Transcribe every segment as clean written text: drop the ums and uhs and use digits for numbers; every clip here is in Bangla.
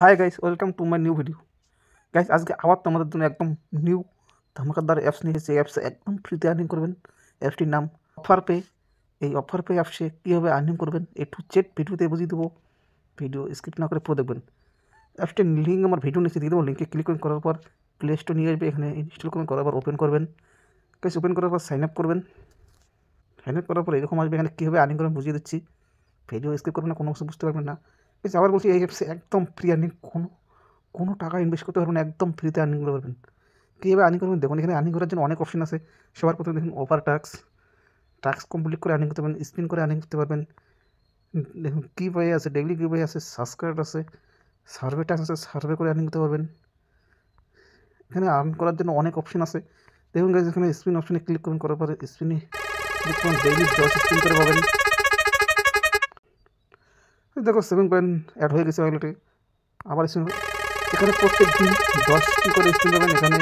Hi guys, welcome to my new video. Guys, আজকে আবার তোমাদের জন্য একদম নিউ ধামাকাদার অ্যাপস নিয়ে এসেছি। অ্যাপসে একদম ফ্রিতে আর্নিং করবেন। অ্যাপসটির নাম অফার পে। এই অফার পে অ্যাপসে কীভাবে আর্নিং করবেন জেড ভিডিওতে বুঝিয়ে দেবো। ভিডিও স্কিপ না করে পুরো দেখবেন। অ্যাপসটির লিঙ্ক আমার ভিডিও নিচে দিয়ে দেবো। লিঙ্কে ক্লিক করার পর প্লে স্টোর নিয়ে আসবে। এখানে ইনস্টল করার পর ওপেন করবেন। গাইস, ওপেন করার পর সাইন আপ করবেন। সাইন আপ করার পর এরকম আসবে। এখানে কীভাবে আর্নিং করবেন বুঝিয়ে দিচ্ছি। ভিডিও স্কিপ করবেন না, কোনো কিছু বুঝতে পারবেন না। গাইস, আবার বলছি, এই অ্যাপসে একদম ফ্রি আর্নিং। কোনো টাকা ইনভেস্ট করতে পারবেন না, একদম ফ্রিতে আর্নিং করতে পারবেন। কীভাবে আর্নিং করবেন দেখুন। এখানে আর্নিং করার জন্য অনেক অপশন আছে। সবার প্রথমে দেখুন ওভার টাস্ক কমপ্লিট করে আর্নিং করতে পারবেন, স্পিন করে আর্নিং করতে পারবেন। দেখুন গিভ ওয়ে আছে, ডেইলি গিভ ওয়ে আছে, সাবস্ক্রাইব আছে, সার্ভে টাস্ক আছে, সার্ভে করে আর্নিং করতে পারবেন। এখানে আর্ন করার জন্য অনেক অপশন আছে। দেখুন গাইজ, এখানে স্পিন অপশনে ক্লিক করুন, করার পরে স্পিনে ক্লিক করুন, ডেইলি 10 স্পিন করে পাবেন। দেখো 7 কয়েন অ্যাড হয়ে গেছে ওয়ালেটে। আবার স্পিন, এখানে প্রত্যেক দিন 10টি করে স্পিন পাবেন। এখানে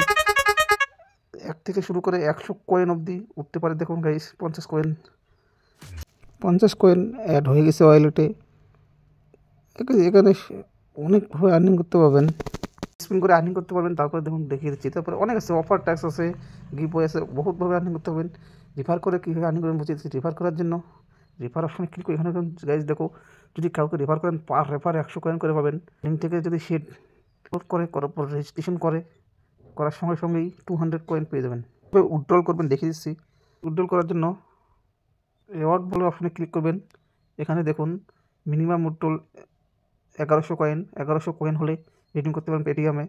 1 থেকে শুরু করে 100 কয়েন অবধি উঠতে পারে। দেখুন গাইস, 50 কয়েন অ্যাড হয়ে গেছে ওয়ালেটে। এখানে অনেকভাবে আর্নিং করতে পারবেন। স্পিন করে আর্নিং করতে পারবেন। তারপরে দেখুন দেখিয়ে দিচ্ছি। তারপরে অনেক আছে, অফার ট্যাক্স আছে, গিভ আছে, বহুতভাবে আর্নিং করতে পারবেন। রেফার করে কীভাবে আর্নিং করবেন বুঝিয়ে দিচ্ছি। রেফার করার জন্য রেফার অপশনে ক্লিক করে এখানে গাইজ দেখো, যদি কাউকে রেফার করেন পার রেফার 100 কয়েন করে পাবেন। লিঙ্ক থেকে যদি সে করার পর রেজিস্ট্রেশন করার সঙ্গে সঙ্গেই 200 কয়েন পেয়ে যাবেন। উইথড্রল করবেন দেখিয়ে দিচ্ছি। উইথড্রল করার জন্য রিওয়ার্ড বলে অপশনে ক্লিক করবেন। এখানে দেখুন মিনিমাম উইথড্রল 1100 কয়েন হলে রিডিম করতে পারেন পেটিএমে।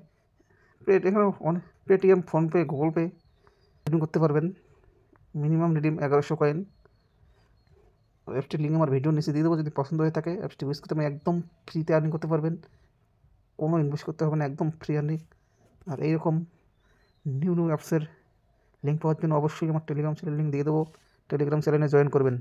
এখানে অনেক Paytm, PhonePe, Google Pay redeem করতে পারবেন। Minimum redeem 1100 coin. অ্যাপসটির লিঙ্ক আমার ভিডিও নিচে দিয়ে দেবো। যদি পছন্দ হয়ে থাকে অ্যাপসটি ইউজ করতে একদম ফ্রিতে আর্নিং করতে পারবেন। কোনো ইনভেস্ট করতে হবে না, একদম ফ্রি আর্নিং। আর এইরকম নিউ অ্যাপসের লিঙ্ক পাওয়ার জন্য অবশ্যই আমার টেলিগ্রাম চ্যানেল লিঙ্ক দিয়ে দেবো। টেলিগ্রাম চ্যানেলে জয়েন করবেন।